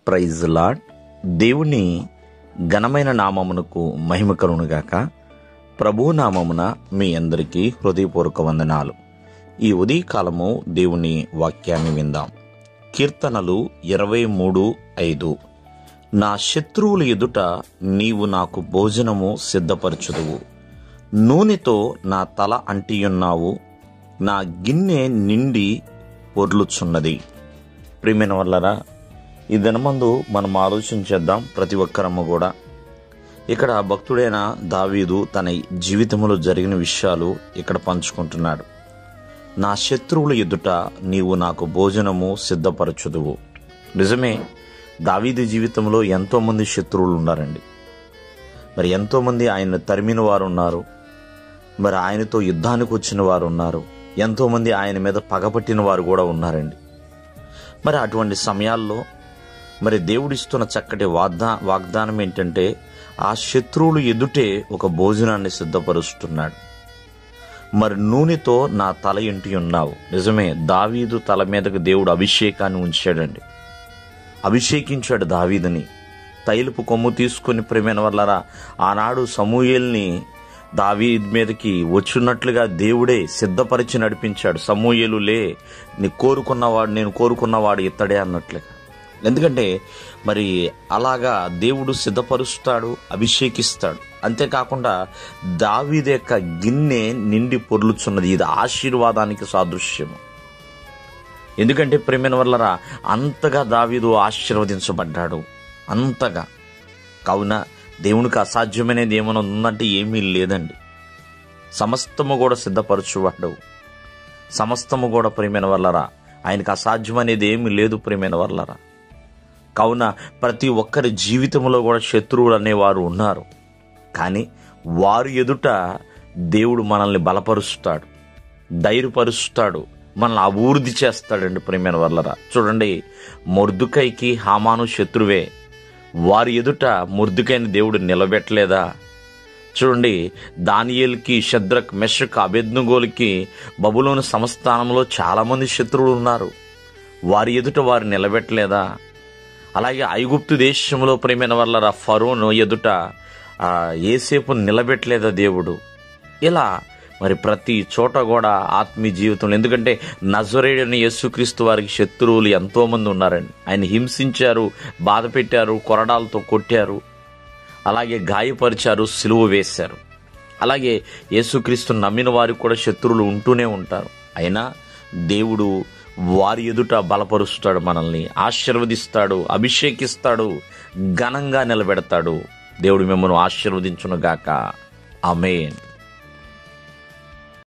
Praise lord. దేవుని ఘనమైన నామమునకు మహిమ కలుగునుగాక. ప్రభువు నామమున మీ అందరికీ హృదయపూర్వక వందనాలు. ఈ ఉదయకాలము దేవుని వాక్యాన్ని విందాం. కీర్తనలు 23:5. నా శత్రువుల ఎదుట నీవు నాకు భోజనము సిద్ధపరచుదువు, నూనెతో నా తల అంటియున్నావు, నా గిన్నె నిండి పొర్లుచున్నది. ప్రియమైన వాళ్ళరా, ఈ దినమందు మనం ఆలోచించేద్దాం. ప్రతి ఒక్కరమ్మ కూడా ఇక్కడ భక్తుడైన దావీదు తన జీవితంలో జరిగిన విషయాలు ఇక్కడ పంచుకుంటున్నాడు. నా శత్రువుల ఎదుట నీవు నాకు భోజనము సిద్ధపరచుదువు. నిజమే, దావీదు జీవితంలో ఎంతోమంది శత్రువులు ఉన్నారండి. మరి ఎంతోమంది ఆయన తరిమిన వారు ఉన్నారు, మరి ఆయనతో యుద్ధానికి వచ్చిన వారు ఉన్నారు, ఎంతోమంది ఆయన మీద పగపట్టిన వారు కూడా ఉన్నారండి. మరి అటువంటి సమయాల్లో మరి దేవుడిస్తున్న చక్కటి వాగ్దానం ఏంటంటే, ఆ శత్రువులు ఎదుటే ఒక భోజనాన్ని సిద్ధపరుస్తున్నాడు. మరి నూనెతో నా తల ఇంటి ఉన్నావు. నిజమే, దావీదు తల మీదకు దేవుడు అభిషేకాన్ని ఉంచాడండి. అభిషేకించాడు దావీదుని. తైలపు కొమ్ము తీసుకుని ప్రేమైన వల్లరా ఆనాడు సమూయేల్ని దావీదు మీదకి వచ్చినట్లుగా దేవుడే సిద్ధపరిచి నడిపించాడు. సమూయేలు లే, నేను కోరుకున్నవాడు ఇత్తడే అన్నట్లుగా. ఎందుకంటే మరి అలాగా దేవుడు సిద్ధపరుస్తాడు, అభిషేకిస్తాడు. అంతేకాకుండా దావీదు యొక్క గిన్నె నిండి పొర్లుచున్నది. ఇది ఆశీర్వాదానికి సాదృశ్యము. ఎందుకంటే ప్రేమైన వల్లరా అంతగా దావీదు ఆశీర్వదించబడ్డాడు, అంతగా. కావున దేవునికి అసాధ్యమనేది ఏమైనా ఉందంటే ఏమీ లేదండి. సమస్తము కూడా సిద్ధపరచువాడు, సమస్తము కూడా ప్రేమైన వల్లరా ఆయనకు అసాధ్యం అనేది ఏమీ లేదు ప్రేమైన వల్లరా. కావున ప్రతి ఒక్కరి జీవితంలో కూడా శత్రువులు అనేవారు ఉన్నారు. కానీ వారు ఎదుట దేవుడు మనల్ని బలపరుస్తాడు, ధైర్యపరుస్తాడు, మనల్ని అభివృద్ధి చేస్తాడండి ప్రేమైన వల్లరా. చూడండి, మొర్దుకైకి హామాను శత్రువే, వారి ఎదుట మొర్దుకైని దేవుడు నిలబెట్టలేదా? చూడండి, దానియేలుకి, షద్రక్, మెషక్, అబేద్నెగోలకి బబులోను సంస్థానంలో చాలామంది శత్రువులు ఉన్నారు. వారి ఎదుట వారు నిలబెట్టలేదా? అలాగే ఐగుప్తు దేశంలో ప్రేమైన వల్లరా ఫరోను ఎదుట యోసేపు నిలబెట్టలేదా దేవుడు? ఇలా మరి ప్రతి చోట కూడా ఆత్మీయ జీవితంలో, ఎందుకంటే నజరేయుడైన యేసుక్రీస్తు వారికి శత్రువులు ఎంతోమంది ఉన్నారండి. ఆయన హింసించారు, బాధ పెట్టారు, కొరడాలతో కొట్టారు, అలాగే గాయపరిచారు, సిలువ వేశారు. అలాగే యేసుక్రీస్తుని నమ్మిన వారికి కూడా శత్రువులు ఉంటూనే ఉంటారు. అయినా దేవుడు వారి ఎదుట బలపరుస్తాడు, మనల్ని ఆశీర్వదిస్తాడు, అభిషేకిస్తాడు, ఘనంగా నిలబెడతాడు. దేవుడు మిమ్మల్ని ఆశీర్వదించునుగాక. ఆమేన్.